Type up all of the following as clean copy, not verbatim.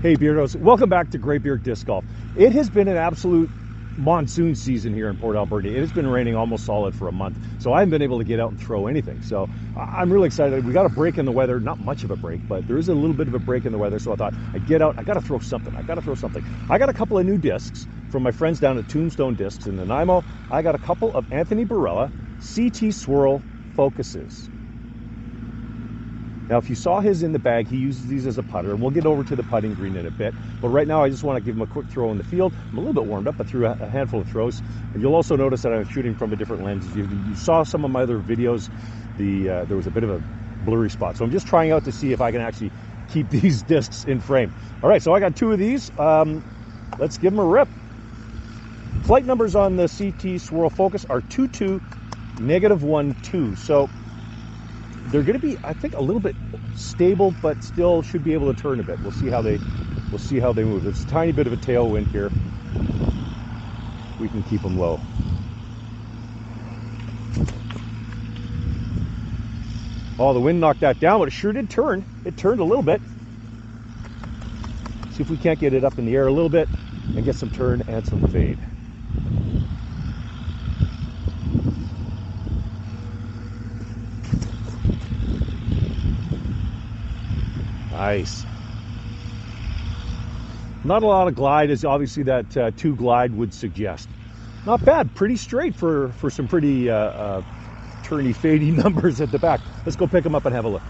Hey Beardos, welcome back to Great Beard Disc Golf. It has been an absolute monsoon season here in Port Alberta. It has been raining almost solid for a month, so I haven't been able to get out and throw anything. So I'm really excited. We got a break in the weather, not much of a break, but there is a little bit of a break in the weather. So I thought I'd get out, I gotta throw something. I got a couple of new discs from my friends down at Tombstone Discs in Nanaimo. I got a couple of Anthony Barella CT Swirl Focuses. Now, if you saw his in the bag, he uses these as a putter, and we'll get over to the putting green in a bit. But right now, I just want to give him a quick throw in the field. I'm a little bit warmed up, but threw a handful of throws. And you'll also notice that I'm shooting from a different lens. You saw some of my other videos. There was a bit of a blurry spot. So I'm just trying out to see if I can actually keep these discs in frame. All right, so I got two of these. Let's give them a rip. Flight numbers on the CT Swirl Focus are 22, -12. So they're going to be, I think, a little bit stable, but still should be able to turn a bit. We'll see how they move. There's a tiny bit of a tailwind here. We can keep them low. Oh, the wind knocked that down, but it sure did turn. It turned a little bit. See if we can't get it up in the air a little bit and get some turn and some fade. Nice. Not a lot of glide, as obviously that 2 glide would suggest. Not bad. Pretty straight for some pretty turny, fadey numbers at the back. Let's go pick them up and have a look.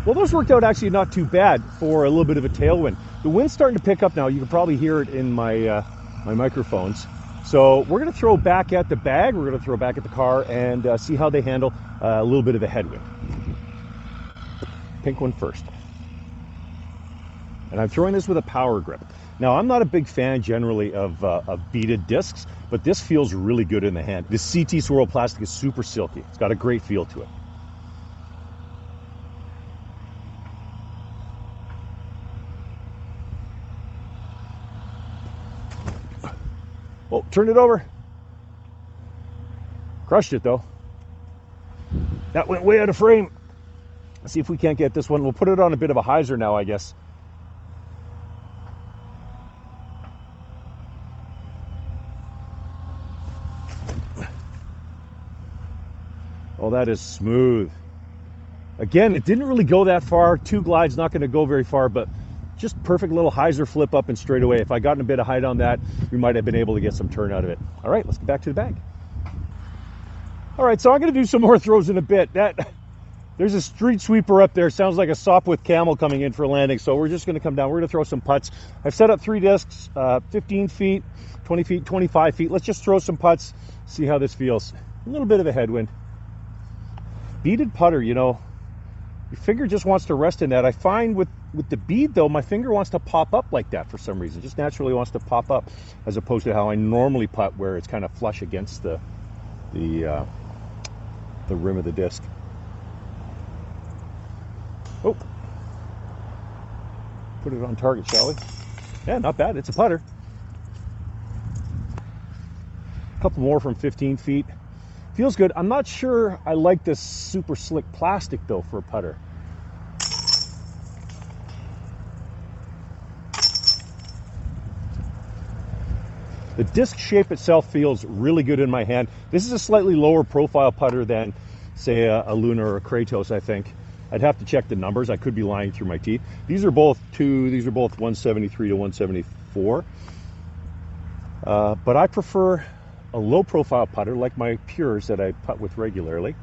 Well, those worked out actually not too bad for a little bit of a tailwind. The wind's starting to pick up now. You can probably hear it in my my microphones. So we're going to throw back at the bag. We're going to throw back at the car and see how they handle a little bit of a headwind. Pink one first. And I'm throwing this with a power grip. Now, I'm not a big fan generally of beaded discs, but this feels really good in the hand. This CT Swirl plastic is super silky. It's got a great feel to it. Oh, turn it over. Crushed it though. That went way out of frame. Let's see if we can't get this one. We'll put it on a bit of a hyzer now, I guess. Oh, that is smooth. Again, it didn't really go that far. 2 glides, not going to go very far, but just perfect little hyzer flip up and straight away. If I gotten a bit of height on that, we might have been able to get some turn out of it. All right, let's get back to the bag. All right, so I'm going to do some more throws in a bit. There's a street sweeper up there. Sounds like a Sopwith Camel coming in for landing. So we're just going to come down. We're going to throw some putts. I've set up 3 discs, 15 feet, 20 feet, 25 feet. Let's just throw some putts, see how this feels. A little bit of a headwind. Beaded putter, you know, your finger just wants to rest in that. I find with the bead, though, my finger wants to pop up like that for some reason. Just naturally wants to pop up, as opposed to how I normally putt, where it's kind of flush against the rim of the disc. Oh, put it on target, shall we? Yeah, not bad. It's a putter. A couple more from 15 feet. Feels good. I'm not sure I like this super slick plastic, though, for a putter. The disc shape itself feels really good in my hand. This is a slightly lower profile putter than, say, a Luna or a Kratos, I think. I'd have to check the numbers. I could be lying through my teeth. These are both 173 to 174. But I prefer a low profile putter like my Pures that I putt with regularly.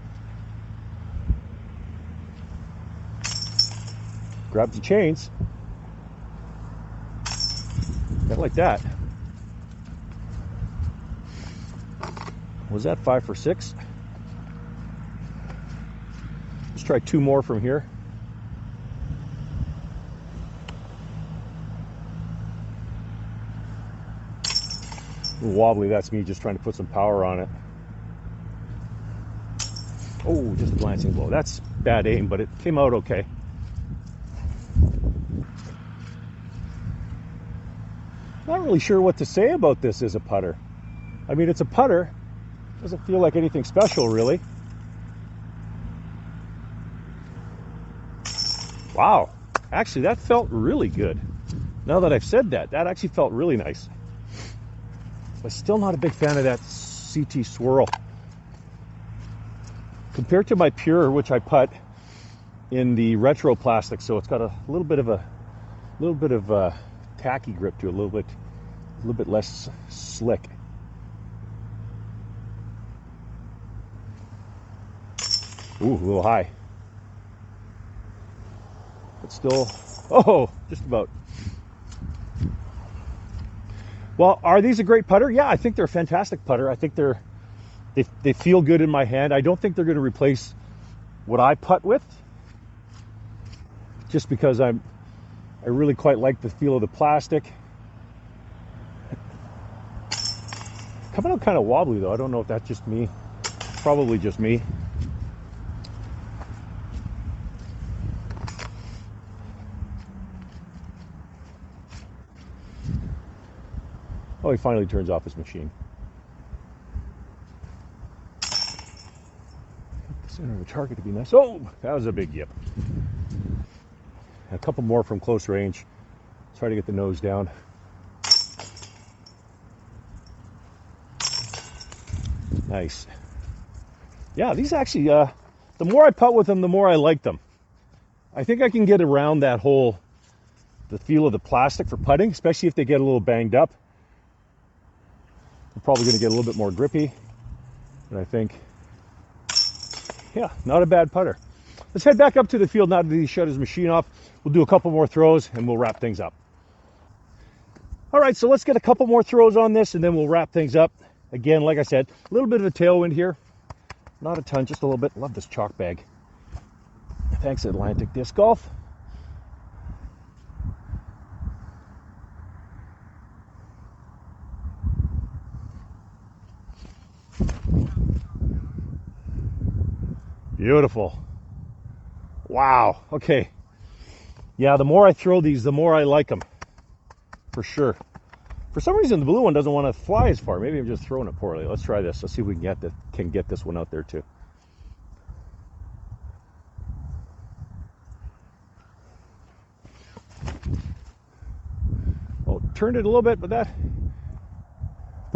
Grab the chains. Got like that. Was that 5 for 6? Let's try 2 more from here. A little wobbly, that's me just trying to put some power on it. Oh, just a glancing blow. That's bad aim, but it came out okay. Not really sure what to say about this as a putter. I mean, it's a putter. Doesn't feel like anything special, really. Wow, Actually, that felt really good. Now that I've said that, that actually felt really nice. But still not a big fan of that CT swirl. Compared to my Pure, which I put in the retro plastic, so it's got a little bit of a tacky grip to it, a little bit less slick. Ooh, a little high. But still, oh, just about. Well, are these a great putter? Yeah, I think they're a fantastic putter. I think they feel good in my hand. I don't think they're going to replace what I putt with, just because I really quite like the feel of the plastic. Coming out kind of wobbly though. I don't know if that's just me. Probably just me. Oh, he finally turns off his machine. The center of the target to be nice. Oh, that was a big yip. A couple more from close range. Try to get the nose down. Nice. Yeah, these actually, the more I putt with them, the more I like them. I think I can get around that whole, the feel of the plastic for putting, especially if they get a little banged up. I'm probably going to get a little bit more grippy, but I think, yeah, not a bad putter. Let's head back up to the field now that he shut his machine off. We'll do a couple more throws and we'll wrap things up. All right, so let's get a couple more throws on this and then we'll wrap things up. Again, like I said, a little bit of a tailwind here. Not a ton, just a little bit. Love this chalk bag. Thanks, Atlantic Disc Golf. Beautiful. Wow. Okay. Yeah, the more I throw these, the more I like them. For sure. For some reason, the blue one doesn't want to fly as far. Maybe I'm just throwing it poorly. Let's try this. Let's see if we can get this one out there too. Oh, turned it a little bit, but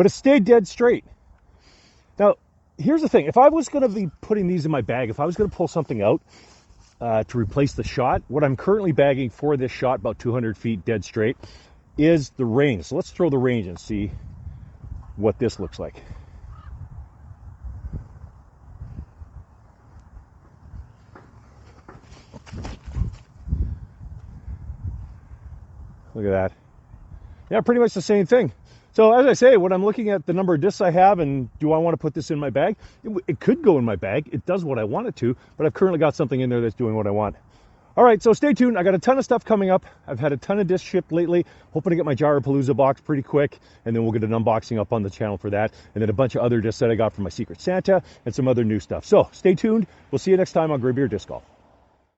it stayed dead straight. Now, here's the thing. If I was going to be putting these in my bag, if I was going to pull something out to replace the shot, what I'm currently bagging for this shot, about 200 feet dead straight, is the range. So let's throw the range and see what this looks like. Look at that. Yeah, pretty much the same thing. So as I say, when I'm looking at the number of discs I have and do I want to put this in my bag, it could go in my bag. It does what I want it to, but I've currently got something in there that's doing what I want. All right, so stay tuned. I got a ton of stuff coming up. I've had a ton of discs shipped lately. Hoping to get my Gyrapalooza box pretty quick, and then we'll get an unboxing up on the channel for that, and then a bunch of other discs that I got from my Secret Santa and some other new stuff. So stay tuned. We'll see you next time on Graybeard Disc Golf.